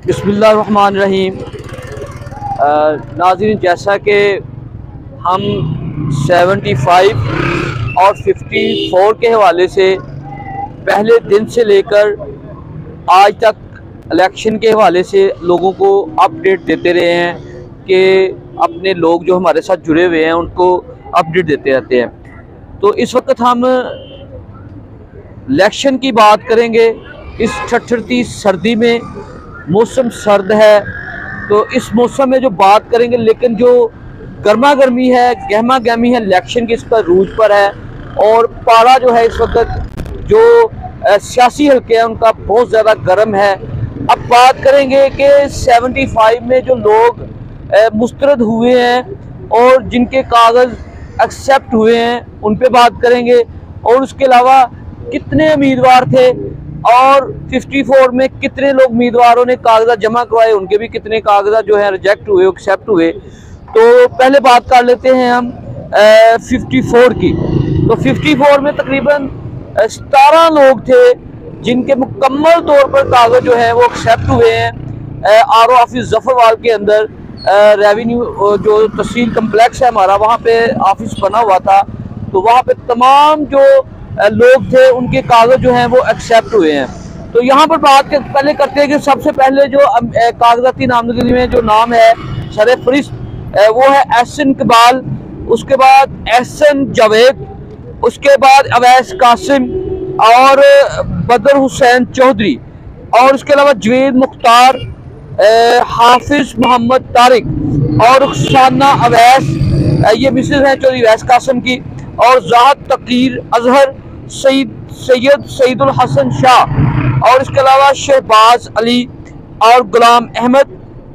बिस्मिल्लाहिर्रहमानिर्रहीम। नाज़रीन, जैसा कि हम 75 और 54 के हवाले से पहले दिन से लेकर आज तक इलेक्शन के हवाले से लोगों को अपडेट देते रहे हैं कि अपने लोग जो हमारे साथ जुड़े हुए हैं उनको अपडेट देते रहते हैं। तो इस वक्त हम इलेक्शन की बात करेंगे। इस ठठरती सर्दी में मौसम सर्द है, तो इस मौसम में जो बात करेंगे, लेकिन जो गर्मा गर्मी है, गहमा गहमी है, इलेक्शन की इस पर रूज पर है। और पारा जो है इस वक्त जो सियासी हल्के हैं उनका बहुत ज़्यादा गर्म है। अब बात करेंगे कि 75 में जो लोग मुस्तरद हुए हैं और जिनके कागज़ एक्सेप्ट हुए हैं उन पे बात करेंगे, और उसके अलावा कितने उम्मीदवार थे और 54 में कितने लोग उम्मीदवारों ने कागजात जमा करवाए, उनके भी कितने कागजात जो है रिजेक्ट हुए, एक्सेप्ट हुए। तो पहले बात कर लेते हैं हम 54 की। तो 54 में तकरीबन 17 लोग थे जिनके मुकम्मल तौर पर कागज जो है वो एक्सेप्ट हुए हैं। आरओ ऑफिस जफरवाल के अंदर रेवेन्यू जो तहसील कम्प्लेक्स है हमारा, वहाँ पे ऑफिस बना हुआ था। तो वहाँ पे तमाम जो लोग थे उनके कागज जो हैं वो एक्सेप्ट हुए हैं। तो यहाँ पर बात पहले करते हैं कि सबसे पहले जो कागजाती नामजदगी में जो नाम है सरफहरिस्त वो है एहसन इकबाल, उसके बाद एहसन जावेद, उसके बाद अवैस कासिम और बदर हुसैन चौधरी, और उसके अलावा जवेद मुख्तार, हाफिज मोहम्मद तारिक और रुखसाना अवैस, ये मिसेज हैं चौधरी अवैस कासिम की, और जाहद तकीर अजहर, सैयद सईदुल हसन शाह, और इसके अलावा शहबाज अली और गुलाम अहमद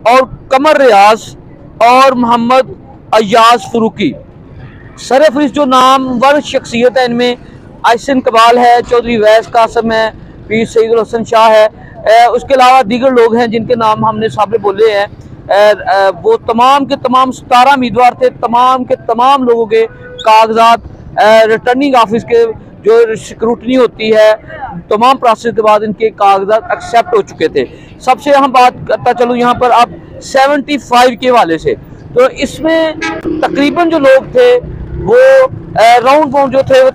और कमर रियाज और मोहम्मद अयाज फरूकी। सरफहरिस्त जो नामवर शख्सियत है इनमें एहसन इकबाल है, चौधरी अवैस कासिम है, पीर सईदुल हसन शाह है। उसके अलावा दीगर लोग हैं जिनके नाम हमने सामने बोले हैं। वो तमाम के तमाम 17 उम्मीदवार थे। तमाम के तमाम लोगों के कागजात रिटर्निंग ऑफिस के जो स्क्रूटनी होती है, तमाम प्रोसेस के बाद इनके कागजात एक्सेप्ट हो चुके थे। सबसे हम बात करता चलूँ यहाँ पर अब 75 के हवाले से। तो इसमें तकरीबन जो लोग थे वो राउंड बाउंड जो थे वो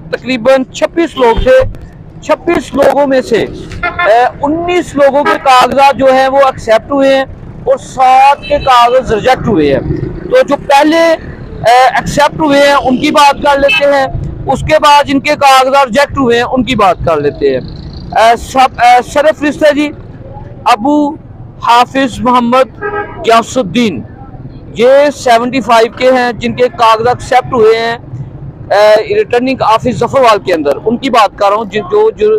तकरीबन 26 लोग थे। 26 लोगों में से 19 लोगों के कागजात जो हैं वो एक्सेप्ट हुए हैं और 7 के कागज रिजेक्ट हुए हैं। तो जो पहले एक्सेप्ट हुए हैं उनकी बात कर लेते हैं, उसके बाद जिनके कागजात रिजेक्ट हुए हैं उनकी बात कर लेते हैं। सरफहरिस्त है जी अबू हाफिज मोहम्मद गियासुद्दीन, ये 75 के हैं जिनके कागजात एक्सेप्ट हुए हैं रिटर्निंग ऑफिस जफरवाल के अंदर। उनकी बात कर रहा हूँ जो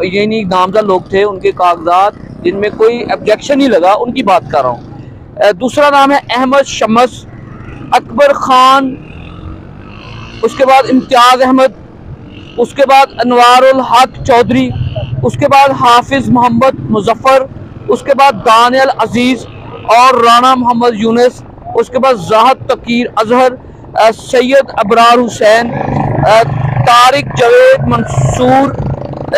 यानी नामजद लोग थे, उनके कागजात जिनमें कोई ऑब्जेक्शन नहीं लगा, उनकी बात कर रहा हूँ। दूसरा नाम है अहमद शम्स, अकबर खान, उसके बाद इम्तियाज़ अहमद, उसके बाद अनवारुल हक चौधरी, उसके बाद हाफिज मोहम्मद मुजफ्फर, उसके बाद दानियल अजीज़ और राना मोहम्मद यूनुस, उसके बाद जाहद तकीर अजहर, सैयद अबरार हुसैन, तारिक जवेद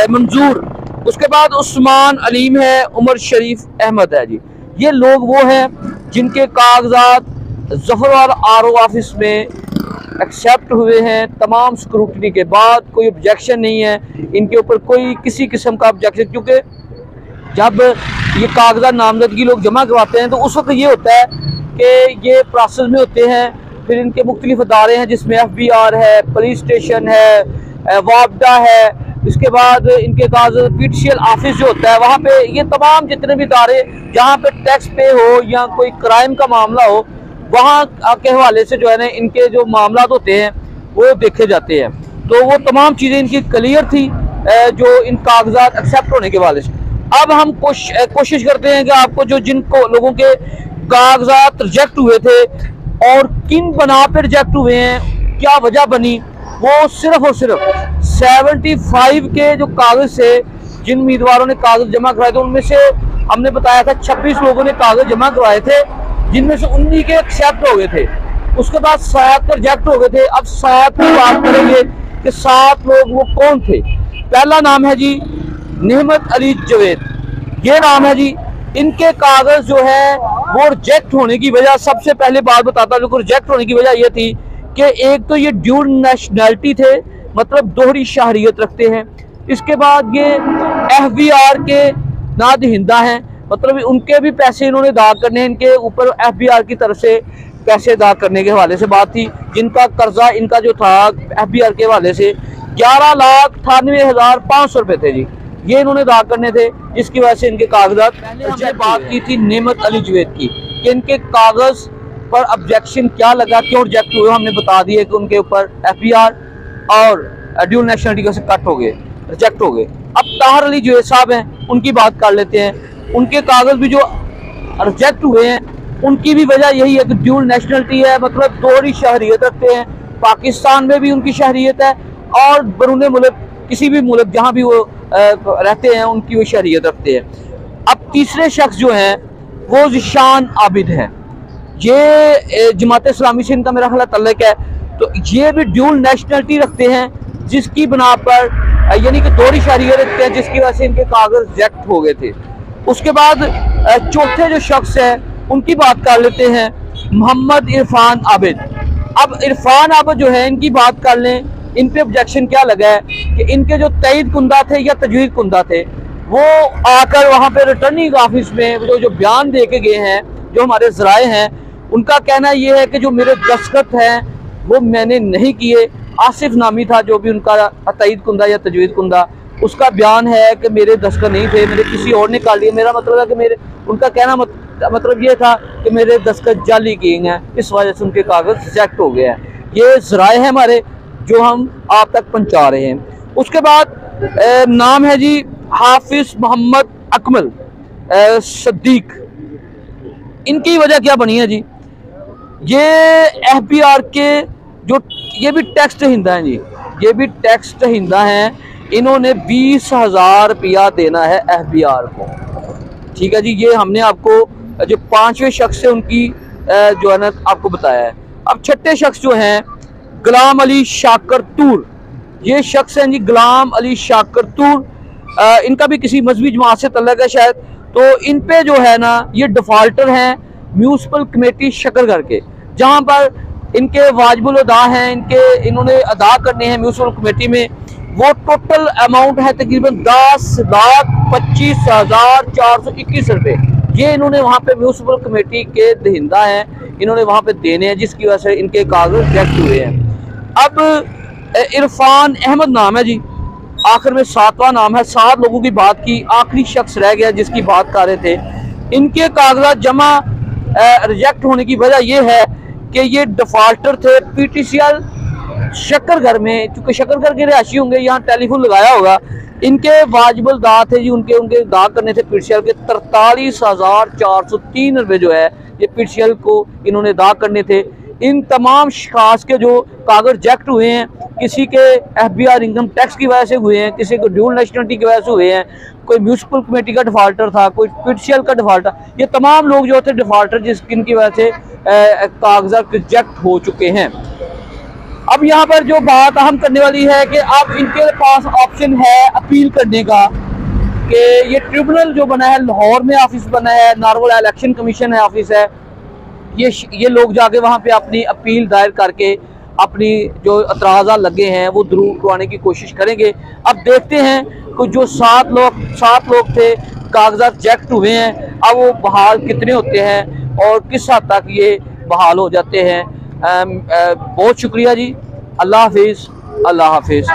मंजूर, उसके बाद उस्मान अलीम है, उमर शरीफ अहमद है जी। ये लोग वो हैं जिनके कागजात जफरवाल आरओ ऑफिस में एक्सेप्ट हुए हैं तमाम स्क्रूटनी के बाद। कोई ऑब्जेक्शन नहीं है इनके ऊपर, कोई किसी किस्म का ऑब्जेक्शन, क्योंकि जब ये कागजात नामजदगी लोग जमा करवाते हैं तो उस वक्त ये होता है कि ये प्रोसेस में होते हैं। फिर इनके मुख्तलिफ अदारे हैं जिसमें FBI है, पुलिस स्टेशन है, वापडा है, इसके बाद इनके कागजात PTCL ऑफिस जो होता है वहाँ पे, ये तमाम जितने भी इदारे जहाँ पे टैक्स पे हो या कोई क्राइम का मामला हो, वहाँ के हवाले से जो है ना इनके जो मामला होते हैं वो देखे जाते हैं। तो वो तमाम चीज़ें इनकी क्लियर थी जो इन कागजात एक्सेप्ट होने के हवाले से। अब हम कोशिश करते हैं कि आपको जो जिनको लोगों के कागजात रिजेक्ट हुए थे और किन बना पर रिजेक्ट हुए हैं, क्या वजह बनी, वो सिर्फ और सिर्फ 75 के जो कागज से जिन उम्मीदवारों ने कागज जमा कराए थे उनमें से हमने बताया था 26 लोगों ने कागज जमा करवाए थे, जिनमें से 19 के एक्सेप्ट हो गए थे। उसके बाद 7 रिजेक्ट हो गए थे। अब 7 की बात करेंगे कि 7 लोग वो कौन थे। पहला नाम है जी नेहमत अली जवेद, ये नाम है जी। इनके कागज जो है वो रिजेक्ट होने की वजह, सबसे पहले बात बताता हूँ, रिजेक्ट होने की वजह ये थी कि एक तो ये ड्यूल नेशनैलिटी थे, मतलब दोहरी शहरियत रखते हैं। इसके बाद ये FBR के नादहिंदा हैं, मतलब उनके भी पैसे इन्होंने अदा करने हैं। इनके ऊपर FBR की तरफ से पैसे अदा करने के हवाले से बात थी। जिनका कर्जा इनका जो था FBR के हवाले से 11,98,500 रुपये थे जी, ये इन्होंने अदा करने थे, जिसकी वजह से इनके कागजात। हमने बात की थी नेमत अली जुवैद की कि इनके कागज पर ऑब्जेक्शन क्या लगा, क्यों रिजेक्ट हुए, हमने बता दिया कि उनके ऊपर FBR और ड्यूल नेशनलिटी से कट हो गए, रिजेक्ट हो गए। अब ताहर अली जुवैद साहब हैं, उनकी बात कर लेते हैं। उनके कागज भी जो रिजेक्ट हुए हैं उनकी भी वजह यही है कि ड्यूल नेशनलिटी है, मतलब दोहरी शहरियत रखते हैं। पाकिस्तान में भी उनकी शहरियत है और बैरून मुल्क किसी भी मुल्क जहाँ भी वो रहते हैं उनकी वो शहरियत रखते हैं। अब तीसरे शख्स जो हैं वो ज़ीशान आबिद हैं, ये जमात इस्लामी से इनका मेरा ख्याल तल्लुक है, तो ये भी ड्यूल नेशनलिटी रखते हैं, जिसकी बना पर यानी कि दोहरी शहरियत रखते हैं, जिसकी वजह से इनके कागज रिजेक्ट हो गए थे। उसके बाद चौथे जो शख्स है उनकी बात कर लेते हैं, मोहम्मद इरफान आबिद। अब इरफान आबिद जो है इनकी बात कर लें, इन पे ऑब्जेक्शन क्या लगा है कि इनके जो तईद कुंदा थे या तजवीज़ कुंदा थे वो आकर वहाँ पे रिटर्निंग ऑफिस में जो बयान दे के गए हैं, जो हमारे ज़राए हैं, उनका कहना ये है कि जो मेरे दस्तखत हैं वो मैंने नहीं किए। आसिफ नामी था जो भी उनका तईद कुंदा या तजवीज़ कुंदा, उसका बयान है कि मेरे दस्तखत नहीं थे, मेरे किसी और ने कर लिए। मेरा मतलब है कि मेरे, उनका कहना मतलब ये था कि मेरे दस्तखत जाली किए हैं, इस वजह से उनके कागज रिजेक्ट हो गए हैं। ये ज़राए हैं हमारे जो हम आप तक पहुँचा रहे हैं। उसके बाद नाम है जी हाफिज मोहम्मद अकमल सद्दीक। इनकी वजह क्या बनी है जी, ये FBR के जो, ये भी टैक्स हिंदा हैं जी, ये भी टैक्स हिंदा हैं। इन्होंने 20,000 रुपया देना है FBR को, ठीक है जी। ये हमने आपको जो पांचवें शख्स है उनकी जो है ना आपको बताया है। अब छठे शख्स जो हैं गुलाम अली शाकर तूर, ये शख्स हैं जी गुलाम अली शाकर तूर। इनका भी किसी मजहबी जमात से तल्लुक है शायद, तो इन पे जो है ना ये डिफॉल्टर हैं म्यूनसिपल कमेटी शकरगढ़ के, जहाँ पर इनके वाजिबुल अदा हैं, इन्होंने अदा करने हैं म्यूनसिपल कमेटी में। वो टोटल अमाउंट है तकरीबन 10,25,421 रुपये। ये इन्होंने वहाँ पे म्यूनसिपल कमेटी के दहिंदा हैं, इन्होंने वहाँ पे देने हैं, जिसकी वजह से इनके कागज रिजेक्ट हुए हैं। अब इरफान अहमद नाम है जी, आखिर में 7वां नाम है। 7 लोगों की बात की, आखिरी शख्स रह गया जिसकी बात कर रहे थे। इनके कागजात जमा रिजेक्ट होने की वजह यह है कि ये डिफॉल्टर थे PTCL शकरगढ़ में, चूंकि शकरगढ़ के रिहायशी होंगे, यहाँ टेलीफोन लगाया होगा। इनके वाजिबुल दा थे जी, उनके दा करने थे PTCL के 43,403 रुपये जो है ये PTCL को इन्होंने अदा करने थे। इन तमाम खास के जो कागज रिजेक्ट हुए हैं, किसी के FBR इनकम टैक्स की वजह से हुए हैं, किसी को ड्यूल नेशनलिटी की वजह से हुए हैं, कोई म्यूनसिपल कमेटी का डिफॉल्टर था, कोई PTCL का डिफॉल्टर, ये तमाम लोग जो थे डिफॉल्टर जिनकी वजह से कागजात रिजेक्ट हो चुके हैं। अब यहाँ पर जो बात अहम करने वाली है कि अब इनके पास ऑप्शन है अपील करने का, कि ये ट्रिब्यूनल जो बना है लाहौर में ऑफिस बना है, नारवल इलेक्शन कमीशन है ऑफिस है, ये लोग जाके वहाँ पे अपनी अपील दायर करके अपनी जो एतराज़ा लगे हैं वो दूर करवाने की कोशिश करेंगे। अब देखते हैं कि जो 7 लोग थे कागजात रिजेक्ट हुए हैं, अब वो बहाल कितने होते हैं और किस हद तक ये बहाल हो जाते हैं। बहुत शुक्रिया जी, अल्लाह हाफिज़, अल्लाह हाफिज़।